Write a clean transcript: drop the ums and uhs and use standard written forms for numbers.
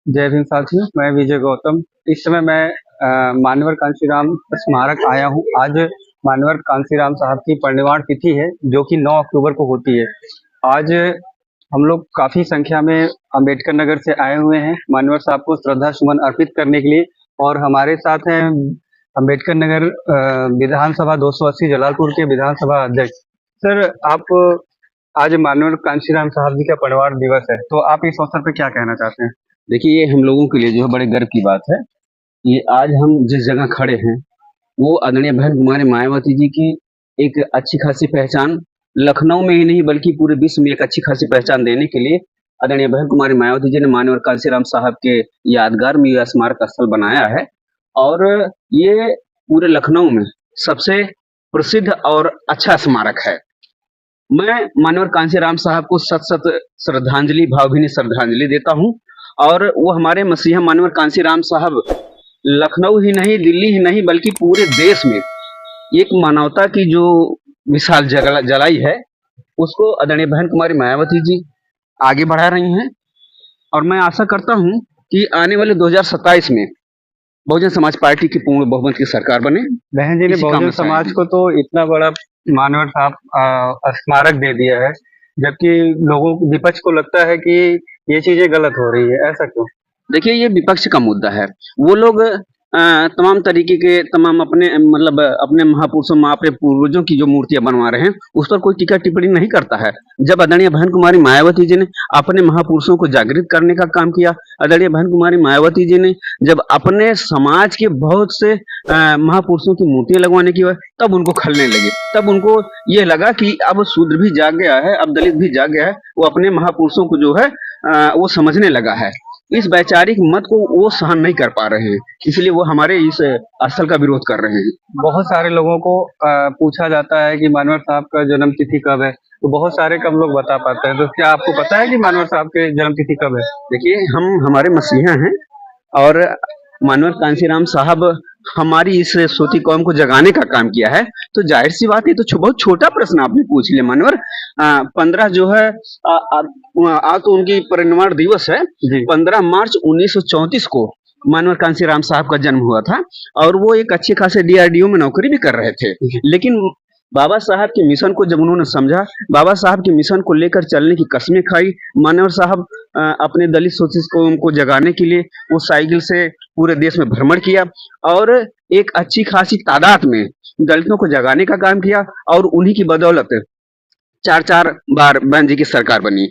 जय भीम साथियों, मैं विजय गौतम। इस समय मैं मान्यवर कांशीराम स्मारक आया हूँ। आज मान्यवर कांशीराम साहब की परिनिर्वाण तिथि है, जो कि 9 अक्टूबर को होती है। आज हम लोग काफ़ी संख्या में अंबेडकर नगर से आए हुए हैं मान्यवर साहब को श्रद्धा सुमन अर्पित करने के लिए। और हमारे साथ हैं अंबेडकर नगर विधानसभा 280 जलालपुर के विधानसभा अध्यक्ष। सर, आप आज मान्यवर कांशीराम साहब जी का परिनिर्वाण दिवस है, तो आप इस अवसर पर क्या कहना चाहते हैं? देखिए, ये हम लोगों के लिए जो है बड़े गर्व की बात है। ये आज हम जिस जगह खड़े हैं वो आदरणीय बहन कुमारी मायावती जी की एक अच्छी खासी पहचान लखनऊ में ही नहीं बल्कि पूरे विश्व में एक अच्छी खासी पहचान देने के लिए आदरणीय बहन कुमारी मायावती जी ने मान्यवर कांशीराम साहब के यादगार में यह स्मारक स्थल बनाया है। और ये पूरे लखनऊ में सबसे प्रसिद्ध और अच्छा स्मारक है। मैं मान्यवर कांशीराम साहब को सत सत श्रद्धांजलि, भावभीनी श्रद्धांजलि देता हूँ। और वो हमारे मसीहा मान्यवर कांशीराम साहब लखनऊ ही नहीं, दिल्ली ही नहीं बल्कि पूरे देश में एक मानवता की जो मिसाल जलाई है, उसको आदरणीय बहन कुमारी मायावती जी आगे बढ़ा रही हैं। और मैं आशा करता हूं कि आने वाले 2027 में बहुजन समाज पार्टी की पूर्ण बहुमत की सरकार बने। बहन जी ने बहुजन समाज को तो इतना बड़ा मान्यवर साहब स्मारक दे दिया है, जबकि लोगों विपक्ष को लगता है कि ये चीजें गलत हो रही है, ऐसा क्यों? देखिए, ये विपक्ष का मुद्दा है। वो लोग तमाम तरीके के तमाम अपने मतलब अपने महापुरुषों अपने पूर्वजों की जो मूर्तियां बनवा रहे हैं उस पर कोई टीका टिप्पणी नहीं करता है। जब आदरणीय बहन कुमारी मायावती जी ने अपने महापुरुषों को जागृत करने का काम किया, आदरणीय बहन कुमारी मायावती जी ने जब अपने समाज के बहुत से महापुरुषों की मूर्तियां लगवाने की तब उनको खलने लगे। तब उनको ये लगा कि अब शूद्र भी जाग गया है, अब दलित भी जाग गया है। वो अपने महापुरुषों को जो है वो समझने लगा है। इस वैचारिक मत को वो सहन नहीं कर पा रहे हैं, इसलिए वो हमारे इस स्थल का विरोध कर रहे हैं। बहुत सारे लोगों को पूछा जाता है कि मान्यवर साहब का जन्म तिथि कब है, तो बहुत सारे कम लोग बता पाते हैं। तो क्या आपको पता है कि मान्यवर साहब के जन्म तिथि कब है? देखिए, हम हमारे मसीहा हैं और मान्यवर कांशीराम साहब हमारी इस सोती कौम को जगाने का काम किया है। तो जाहिर सी बात है, तो बहुत छोटा प्रश्न आपने पूछ लिया। मान्यवर 15 जो है आज तो उनकी परिनिर्वाण दिवस है। 15 मार्च 1934 को मान्यवर कांशीराम साहब का जन्म हुआ था और वो एक अच्छे खासे DRDO में नौकरी भी कर रहे थे। लेकिन बाबा साहब के मिशन को जब उन्होंने समझा, बाबा साहब के मिशन को लेकर चलने की कस्में खाई। मान्यवर साहब अपने दलित शोषित कौम को जगाने के लिए वो साइकिल से पूरे देश में भ्रमण किया और एक अच्छी खासी तादाद में दलितों को जगाने का काम किया। और उन्हीं की बदौलत 4 बार बहन जी की सरकार बनी।